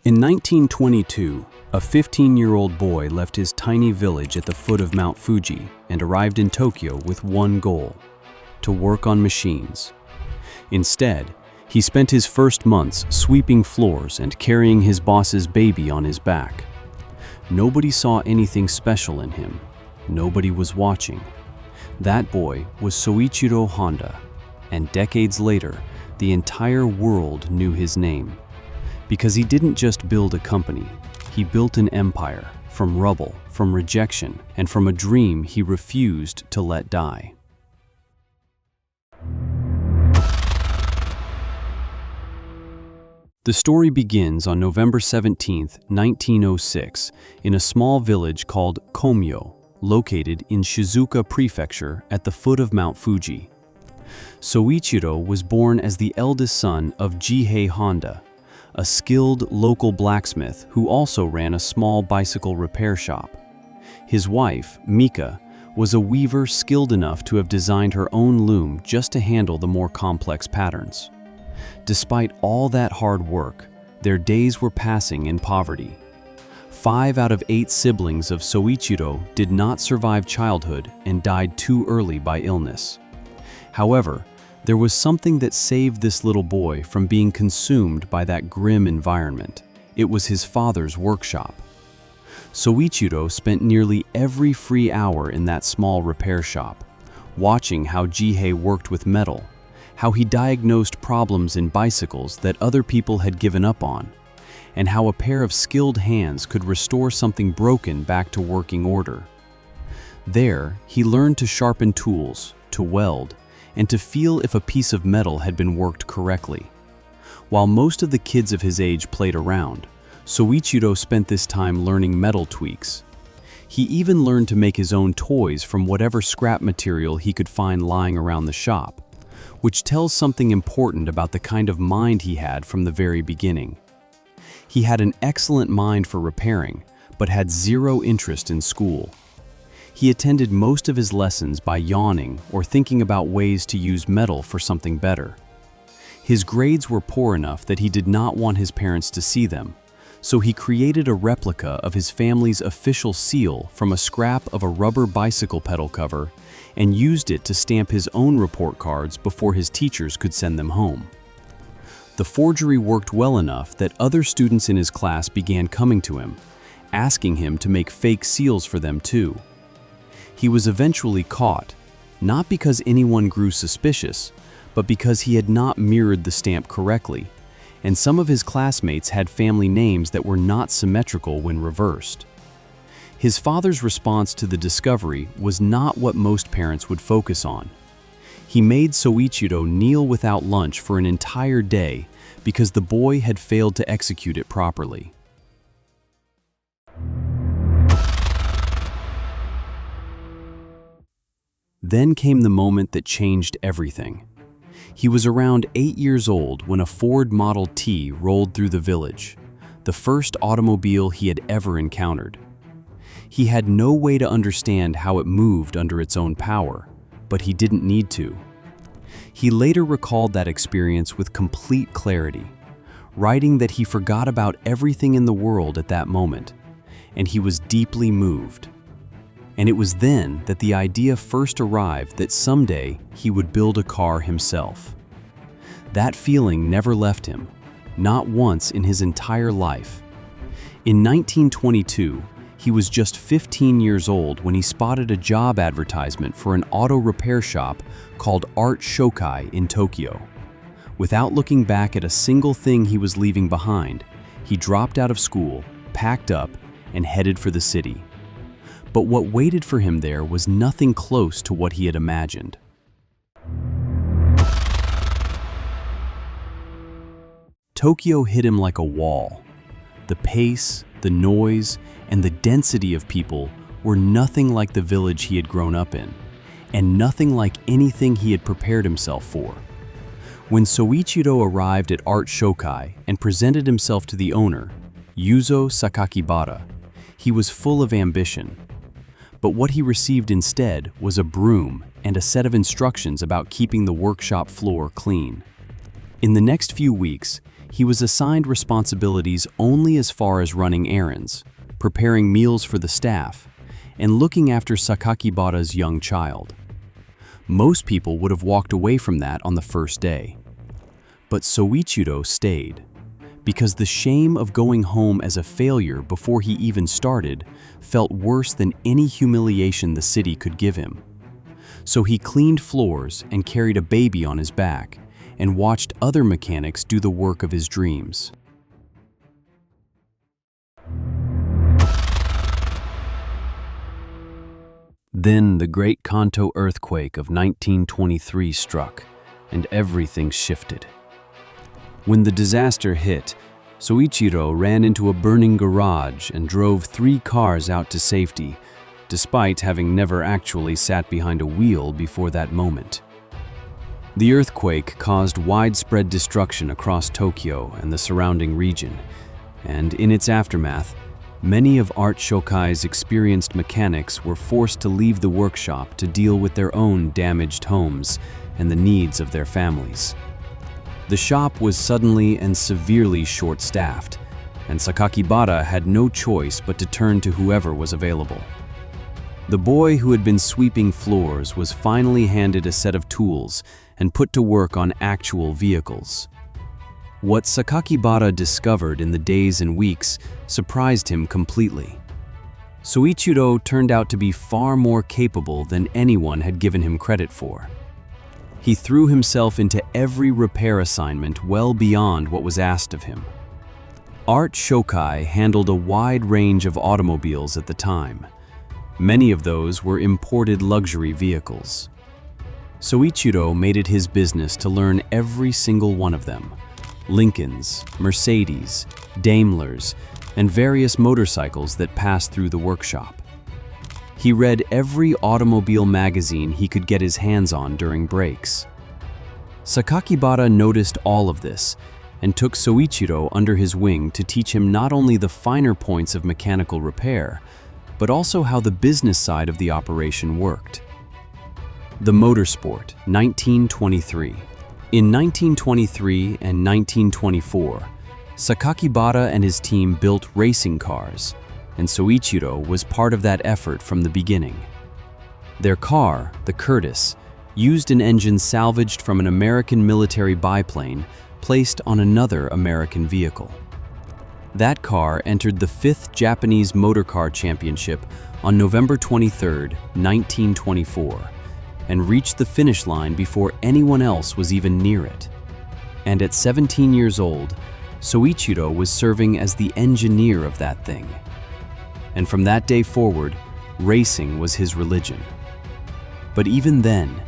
In 1922, a 15-year-old boy left his tiny village at the foot of Mount Fuji and arrived in Tokyo with one goal: to work on machines. Instead, he spent his first months sweeping floors and carrying his boss's baby on his back. Nobody saw anything special in him. Nobody was watching. That boy was Soichiro Honda, and decades later, the entire world knew his name. Because he didn't just build a company, he built an empire from rubble, from rejection, and from a dream he refused to let die. The story begins on November 17, 1906, in a small village called Komyo, located in Shizuoka Prefecture at the foot of Mount Fuji. Soichiro was born as the eldest son of Jihei Honda, a skilled local blacksmith who also ran a small bicycle repair shop. His wife, Mika, was a weaver skilled enough to have designed her own loom just to handle the more complex patterns. Despite all that hard work, their days were passing in poverty. 5 out of 8 siblings of Soichiro did not survive childhood and died too early by illness. However, there was something that saved this little boy from being consumed by that grim environment. It was his father's workshop. Soichiro spent nearly every free hour in that small repair shop, watching how Jihei worked with metal, how he diagnosed problems in bicycles that other people had given up on, and how a pair of skilled hands could restore something broken back to working order. There, he learned to sharpen tools, to weld, and to feel if a piece of metal had been worked correctly. While most of the kids of his age played around, Soichiro spent this time learning metal tweaks. He even learned to make his own toys from whatever scrap material he could find lying around the shop, which tells something important about the kind of mind he had from the very beginning. He had an excellent mind for repairing, but had zero interest in school. He attended most of his lessons by yawning or thinking about ways to use metal for something better. His grades were poor enough that he did not want his parents to see them, so he created a replica of his family's official seal from a scrap of a rubber bicycle pedal cover and used it to stamp his own report cards before his teachers could send them home. The forgery worked well enough that other students in his class began coming to him, asking him to make fake seals for them too. He was eventually caught, not because anyone grew suspicious, but because he had not mirrored the stamp correctly, and some of his classmates had family names that were not symmetrical when reversed. His father's response to the discovery was not what most parents would focus on. He made Soichiro kneel without lunch for an entire day because the boy had failed to execute it properly. Then came the moment that changed everything. He was around 8 years old when a Ford Model T rolled through the village, the first automobile he had ever encountered. He had no way to understand how it moved under its own power, but he didn't need to. He later recalled that experience with complete clarity, writing that he forgot about everything in the world at that moment, and he was deeply moved. And it was then that the idea first arrived that someday he would build a car himself. That feeling never left him, not once in his entire life. In 1922, he was just 15 years old when he spotted a job advertisement for an auto repair shop called Art Shokai in Tokyo. Without looking back at a single thing he was leaving behind, he dropped out of school, packed up, and headed for the city. But what waited for him there was nothing close to what he had imagined. Tokyo hit him like a wall. The pace, the noise, and the density of people were nothing like the village he had grown up in, and nothing like anything he had prepared himself for. When Soichiro arrived at Art Shokai and presented himself to the owner, Yuzo Sakakibara, he was full of ambition. But what he received instead was a broom and a set of instructions about keeping the workshop floor clean. In the next few weeks, he was assigned responsibilities only as far as running errands, preparing meals for the staff, and looking after Sakakibara's young child. Most people would have walked away from that on the first day. But Soichiro stayed, because the shame of going home as a failure before he even started felt worse than any humiliation the city could give him. So he cleaned floors and carried a baby on his back and watched other mechanics do the work of his dreams. Then the great Kanto earthquake of 1923 struck, and everything shifted. When the disaster hit, Soichiro ran into a burning garage and drove 3 cars out to safety, despite having never actually sat behind a wheel before that moment. The earthquake caused widespread destruction across Tokyo and the surrounding region, and in its aftermath, many of Art Shokai's experienced mechanics were forced to leave the workshop to deal with their own damaged homes and the needs of their families. The shop was suddenly and severely short-staffed, and Sakakibara had no choice but to turn to whoever was available. The boy who had been sweeping floors was finally handed a set of tools and put to work on actual vehicles. What Sakakibara discovered in the days and weeks surprised him completely. Soichiro turned out to be far more capable than anyone had given him credit for. He threw himself into every repair assignment well beyond what was asked of him. Art Shokai handled a wide range of automobiles at the time. Many of those were imported luxury vehicles. Soichiro made it his business to learn every single one of them: Lincolns, Mercedes, Daimlers, and various motorcycles that passed through the workshop. He read every automobile magazine he could get his hands on during breaks. Sakakibara noticed all of this and took Soichiro under his wing to teach him not only the finer points of mechanical repair, but also how the business side of the operation worked. The Motorsport, 1923. In 1923 and 1924, Sakakibara and his team built racing cars, and Soichiro was part of that effort from the beginning. Their car, the Curtiss, used an engine salvaged from an American military biplane placed on another American vehicle. That car entered the 5th Japanese Motor Car Championship on November 23, 1924, and reached the finish line before anyone else was even near it. And at 17 years old, Soichiro was serving as the engineer of that thing. And from that day forward, racing was his religion. But even then,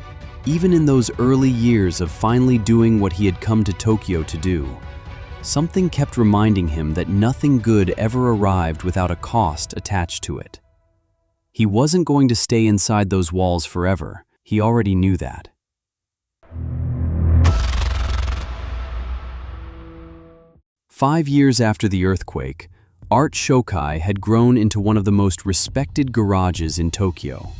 even in those early years of finally doing what he had come to Tokyo to do, something kept reminding him that nothing good ever arrived without a cost attached to it. He wasn't going to stay inside those walls forever. He already knew that. Five years after the earthquake, Art Shokai had grown into one of the most respected garages in Tokyo.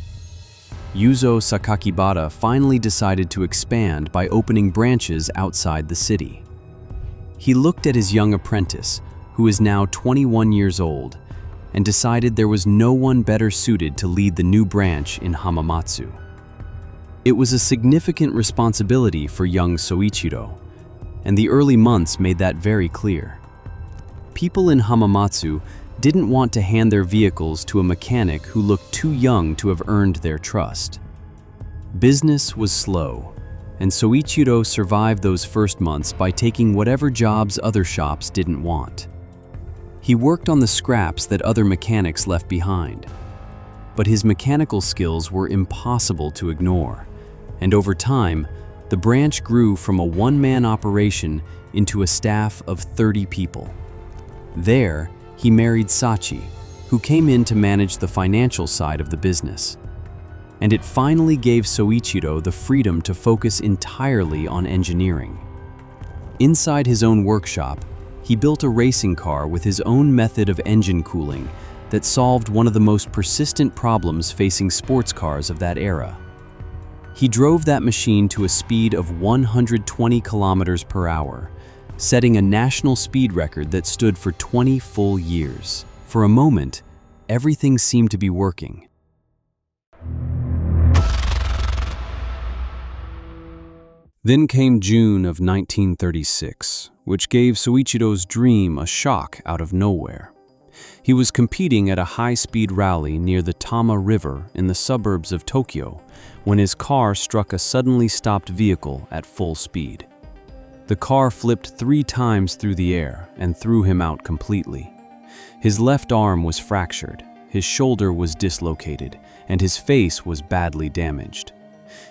Yuzo Sakakibara finally decided to expand by opening branches outside the city. He looked at his young apprentice, who is now 21 years old, and decided there was no one better suited to lead the new branch in Hamamatsu. It was a significant responsibility for young Soichiro, and the early months made that very clear. People in Hamamatsu didn't want to hand their vehicles to a mechanic who looked too young to have earned their trust. Business was slow, and Soichiro survived those first months by taking whatever jobs other shops didn't want. He worked on the scraps that other mechanics left behind, but his mechanical skills were impossible to ignore, and over time, the branch grew from a one-man operation into a staff of 30 people. There, he married Sachi, who came in to manage the financial side of the business. And it finally gave Soichiro the freedom to focus entirely on engineering. Inside his own workshop, he built a racing car with his own method of engine cooling that solved one of the most persistent problems facing sports cars of that era. He drove that machine to a speed of 120 kilometers per hour, setting a national speed record that stood for 20 full years. For a moment, everything seemed to be working. Then came June of 1936, which gave Soichiro's dream a shock out of nowhere. He was competing at a high-speed rally near the Tama River in the suburbs of Tokyo when his car struck a suddenly stopped vehicle at full speed. The car flipped 3 times through the air and threw him out completely. His left arm was fractured, his shoulder was dislocated, and his face was badly damaged.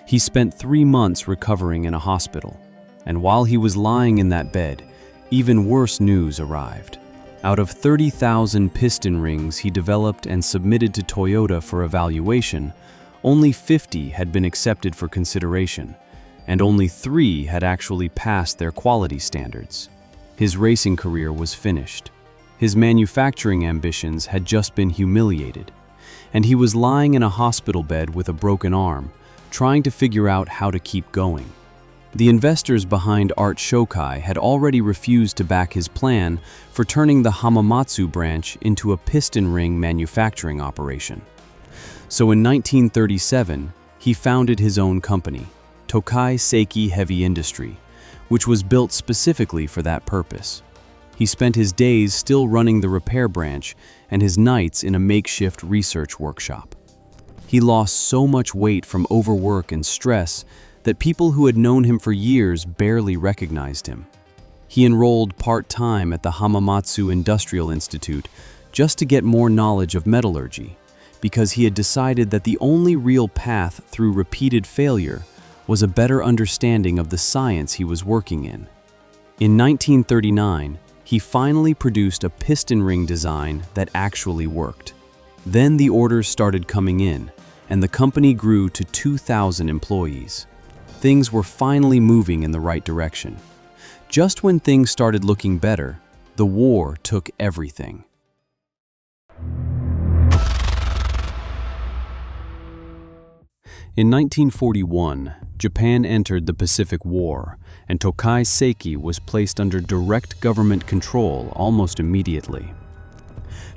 He spent 3 months recovering in a hospital, and while he was lying in that bed, even worse news arrived. Out of 30,000 piston rings he developed and submitted to Toyota for evaluation, only 50 had been accepted for consideration, and only 3 had actually passed their quality standards. His racing career was finished. His manufacturing ambitions had just been humiliated, and he was lying in a hospital bed with a broken arm, trying to figure out how to keep going. The investors behind Art Shokai had already refused to back his plan for turning the Hamamatsu branch into a piston ring manufacturing operation. So in 1937, he founded his own company, Tokai Seiki Heavy Industry, which was built specifically for that purpose. He spent his days still running the repair branch and his nights in a makeshift research workshop. He lost so much weight from overwork and stress that people who had known him for years barely recognized him. He enrolled part-time at the Hamamatsu Industrial Institute just to get more knowledge of metallurgy, because he had decided that the only real path through repeated failure was a better understanding of the science he was working in. In 1939, he finally produced a piston ring design that actually worked. Then the orders started coming in, and the company grew to 2,000 employees. Things were finally moving in the right direction. Just when things started looking better, the war took everything. In 1941, Japan entered the Pacific War, and Tokai Seiki was placed under direct government control almost immediately.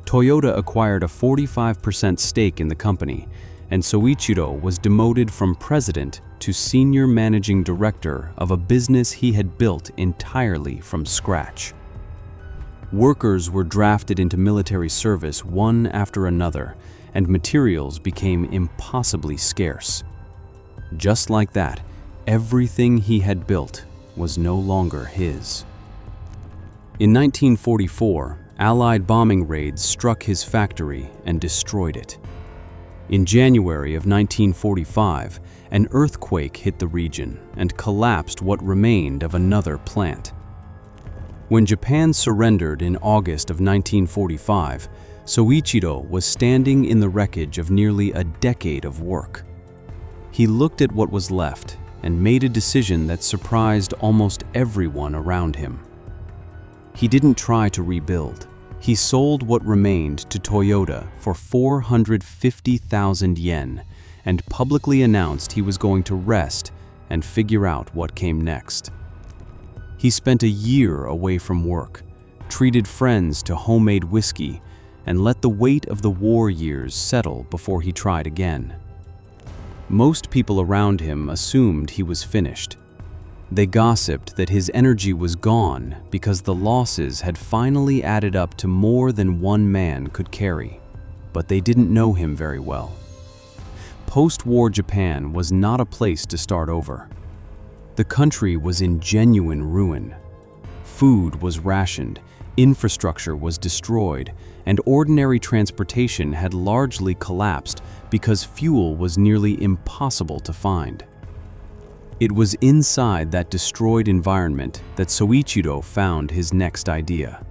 Toyota acquired a 45% stake in the company, and Soichiro was demoted from president to senior managing director of a business he had built entirely from scratch. Workers were drafted into military service one after another, and materials became impossibly scarce. Just like that, everything he had built was no longer his. In 1944, Allied bombing raids struck his factory and destroyed it. In January of 1945, an earthquake hit the region and collapsed what remained of another plant. When Japan surrendered in August of 1945, Soichiro was standing in the wreckage of nearly a decade of work. He looked at what was left and made a decision that surprised almost everyone around him. He didn't try to rebuild. He sold what remained to Toyota for 450,000 yen and publicly announced he was going to rest and figure out what came next. He spent a year away from work, treated friends to homemade whiskey, and let the weight of the war years settle before he tried again. Most people around him assumed he was finished. They gossiped that his energy was gone because the losses had finally added up to more than one man could carry, but they didn't know him very well. Post-war Japan was not a place to start over. The country was in genuine ruin. Food was rationed, infrastructure was destroyed, and ordinary transportation had largely collapsed because fuel was nearly impossible to find. It was inside that destroyed environment that Soichiro found his next idea.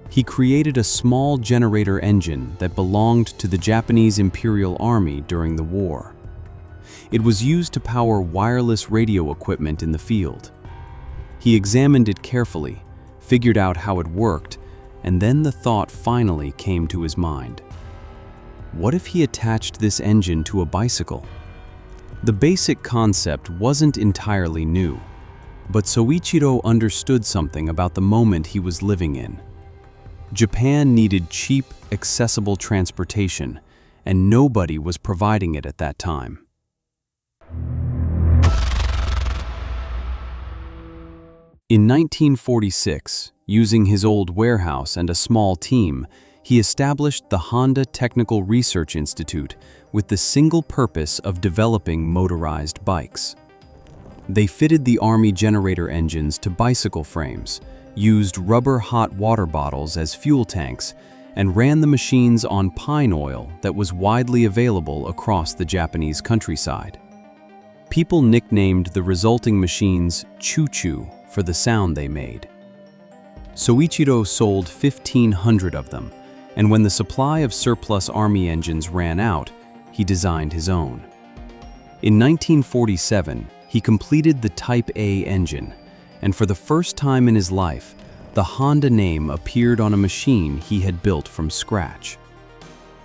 He created a small generator engine that belonged to the Japanese Imperial Army during the war. It was used to power wireless radio equipment in the field. He examined it carefully, figured out how it worked, and then the thought finally came to his mind. What if he attached this engine to a bicycle? The basic concept wasn't entirely new. But Soichiro understood something about the moment he was living in. Japan needed cheap, accessible transportation, and nobody was providing it at that time. In 1946, using his old warehouse and a small team, he established the Honda Technical Research Institute with the single purpose of developing motorized bikes. They fitted the Army generator engines to bicycle frames, used rubber hot water bottles as fuel tanks, and ran the machines on pine oil that was widely available across the Japanese countryside. People nicknamed the resulting machines choo-choo for the sound they made. Soichiro sold 1,500 of them, and when the supply of surplus Army engines ran out, he designed his own. In 1947, he completed the Type A engine, and for the first time in his life, the Honda name appeared on a machine he had built from scratch.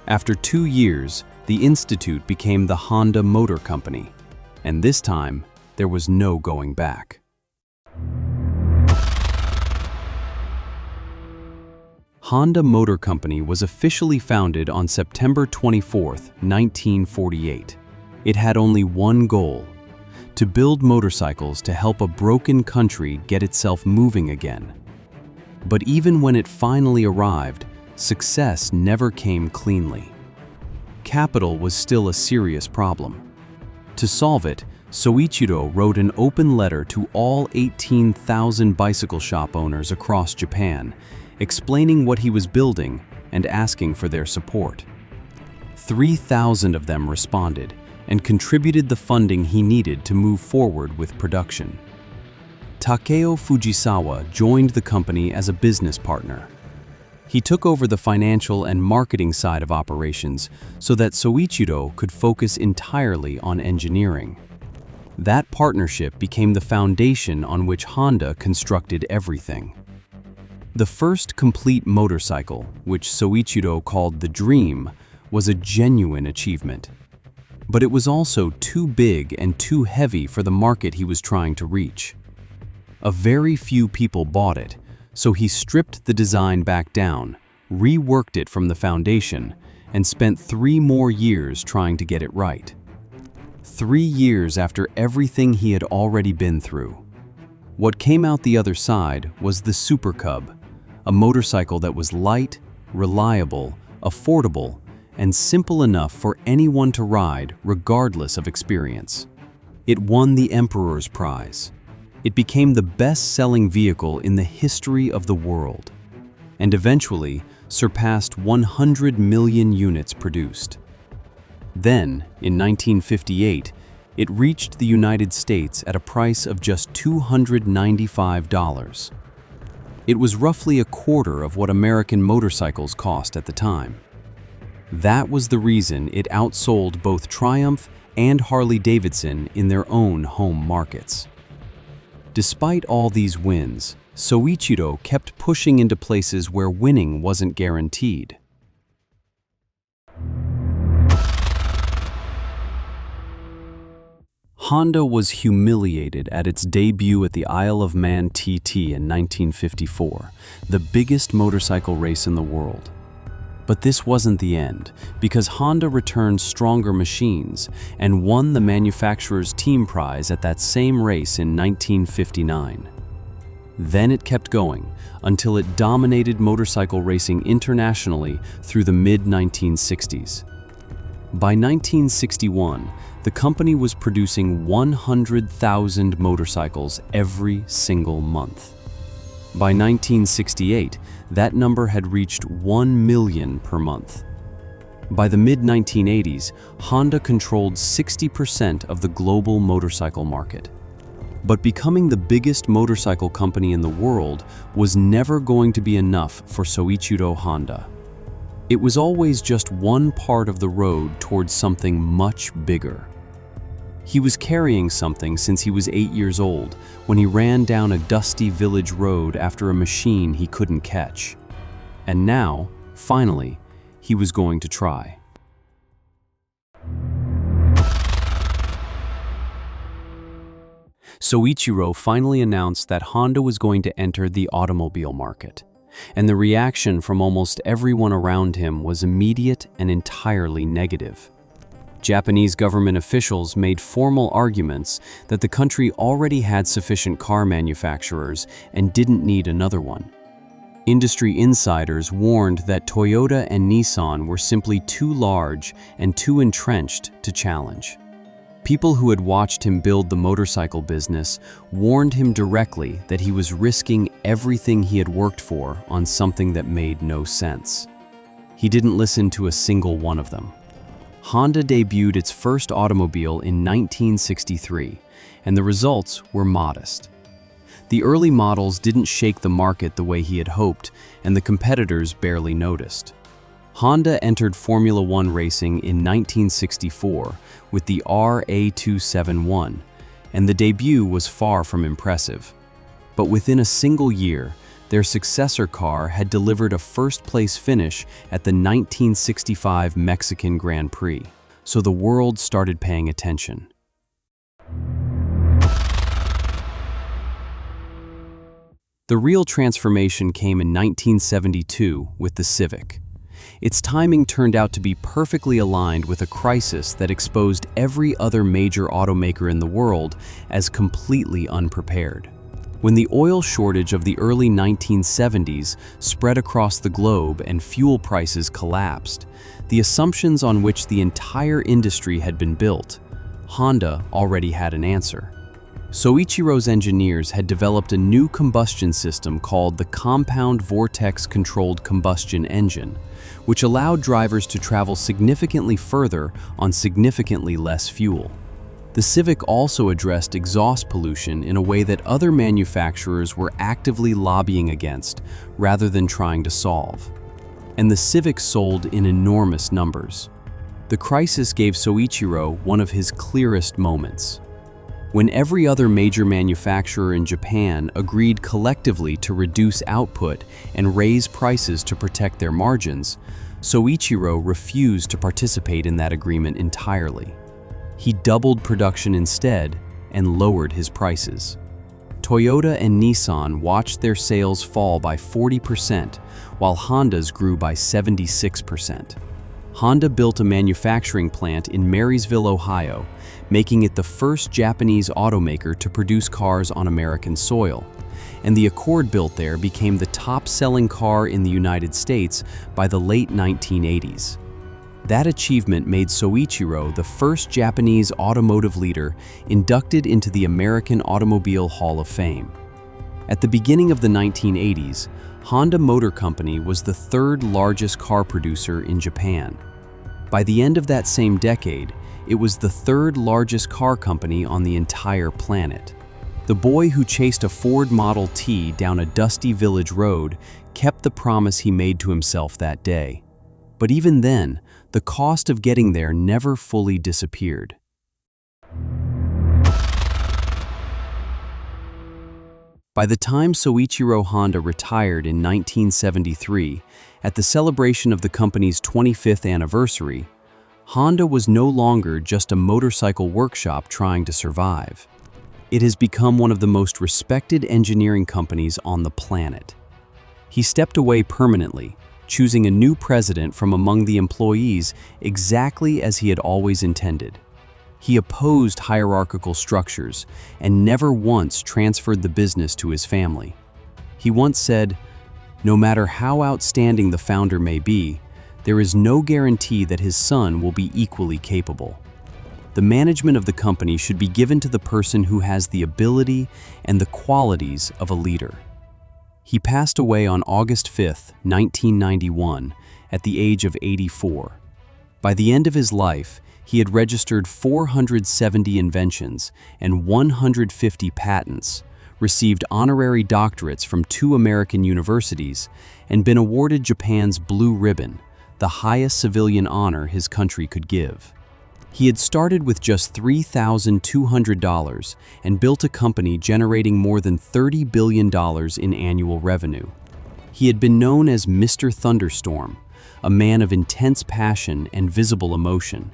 After 2 years, the institute became the Honda Motor Company, and this time, there was no going back. Honda Motor Company was officially founded on September 24, 1948. It had only one goal: to build motorcycles to help a broken country get itself moving again. But even when it finally arrived, success never came cleanly. Capital was still a serious problem. To solve it, Soichiro wrote an open letter to all 18,000 bicycle shop owners across Japan, explaining what he was building and asking for their support. 3,000 of them responded and contributed the funding he needed to move forward with production. Takeo Fujisawa joined the company as a business partner. He took over the financial and marketing side of operations so that Soichiro could focus entirely on engineering. That partnership became the foundation on which Honda constructed everything. The first complete motorcycle, which Soichiro called the Dream, was a genuine achievement. But it was also too big and too heavy for the market he was trying to reach. A very few people bought it, so he stripped the design back down, reworked it from the foundation, and spent 3 more years trying to get it right. 3 years after everything he had already been through. What came out the other side was the Super Cub, a motorcycle that was light, reliable, affordable, and simple enough for anyone to ride regardless of experience. It won the Emperor's Prize. It became the best-selling vehicle in the history of the world, and eventually surpassed 100 million units produced. Then, in 1958, it reached the United States at a price of just $295. It was roughly a quarter of what American motorcycles cost at the time. That was the reason it outsold both Triumph and Harley-Davidson in their own home markets. Despite all these wins, Soichiro kept pushing into places where winning wasn't guaranteed. Honda was humiliated at its debut at the Isle of Man TT in 1954, the biggest motorcycle race in the world. But this wasn't the end, because Honda returned stronger machines and won the manufacturer's team prize at that same race in 1959. Then it kept going until it dominated motorcycle racing internationally through the mid-1960s. By 1961, the company was producing 100,000 motorcycles every single month. By 1968, that number had reached 1 million per month. By the mid-1980s, Honda controlled 60% of the global motorcycle market. But becoming the biggest motorcycle company in the world was never going to be enough for Soichiro Honda. It was always just one part of the road towards something much bigger. He was carrying something since he was 8 years old when he ran down a dusty village road after a machine he couldn't catch. And now, finally, he was going to try. Soichiro finally announced that Honda was going to enter the automobile market, and the reaction from almost everyone around him was immediate and entirely negative. Japanese government officials made formal arguments that the country already had sufficient car manufacturers and didn't need another one. Industry insiders warned that Toyota and Nissan were simply too large and too entrenched to challenge. People who had watched him build the motorcycle business warned him directly that he was risking everything he had worked for on something that made no sense. He didn't listen to a single one of them. Honda debuted its first automobile in 1963, and the results were modest. The early models didn't shake the market the way he had hoped, and the competitors barely noticed. Honda entered Formula One racing in 1964 with the RA271, and the debut was far from impressive. But within a single year, their successor car had delivered a first-place finish at the 1965 Mexican Grand Prix, so the world started paying attention. The real transformation came in 1972 with the Civic. Its timing turned out to be perfectly aligned with a crisis that exposed every other major automaker in the world as completely unprepared. When the oil shortage of the early 1970s spread across the globe and fuel prices collapsed, the assumptions on which the entire industry had been built, Honda already had an answer. Soichiro's engineers had developed a new combustion system called the Compound Vortex Controlled Combustion Engine, which allowed drivers to travel significantly further on significantly less fuel. The Civic also addressed exhaust pollution in a way that other manufacturers were actively lobbying against rather than trying to solve. And the Civic sold in enormous numbers. The crisis gave Soichiro one of his clearest moments. When every other major manufacturer in Japan agreed collectively to reduce output and raise prices to protect their margins, Soichiro refused to participate in that agreement entirely. He doubled production instead and lowered his prices. Toyota and Nissan watched their sales fall by 40%, while Honda's grew by 76%. Honda built a manufacturing plant in Marysville, Ohio, making it the first Japanese automaker to produce cars on American soil. And the Accord built there became the top-selling car in the United States by the late 1980s. That achievement made Soichiro the first Japanese automotive leader inducted into the American Automobile Hall of Fame. At the beginning of the 1980s, Honda Motor Company was the third largest car producer in Japan. By the end of that same decade, it was the third largest car company on the entire planet. The boy who chased a Ford Model T down a dusty village road kept the promise he made to himself that day. But even then, the cost of getting there never fully disappeared. By the time Soichiro Honda retired in 1973, at the celebration of the company's 25th anniversary, Honda was no longer just a motorcycle workshop trying to survive. It has become one of the most respected engineering companies on the planet. He stepped away permanently, choosing a new president from among the employees exactly as he had always intended. He opposed hierarchical structures and never once transferred the business to his family. He once said, "No matter how outstanding the founder may be, there is no guarantee that his son will be equally capable. The management of the company should be given to the person who has the ability and the qualities of a leader." He passed away on August 5, 1991, at the age of 84. By the end of his life, he had registered 470 inventions and 150 patents, received honorary doctorates from 2 American universities, and been awarded Japan's Blue Ribbon, the highest civilian honor his country could give. He had started with just $3,200 and built a company generating more than $30 billion in annual revenue. He had been known as Mr. Thunderstorm, a man of intense passion and visible emotion.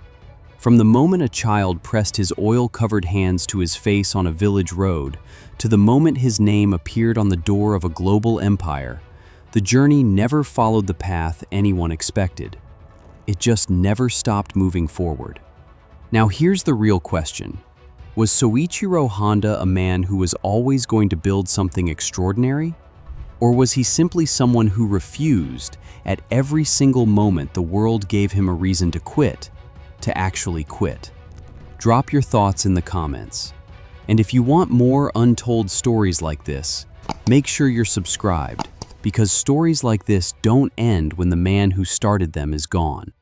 From the moment a child pressed his oil-covered hands to his face on a village road, to the moment his name appeared on the door of a global empire, the journey never followed the path anyone expected. It just never stopped moving forward. Now here's the real question. Was Soichiro Honda a man who was always going to build something extraordinary? Or was he simply someone who refused, at every single moment the world gave him a reason to quit, to actually quit? Drop your thoughts in the comments. And if you want more untold stories like this, make sure you're subscribed, because stories like this don't end when the man who started them is gone.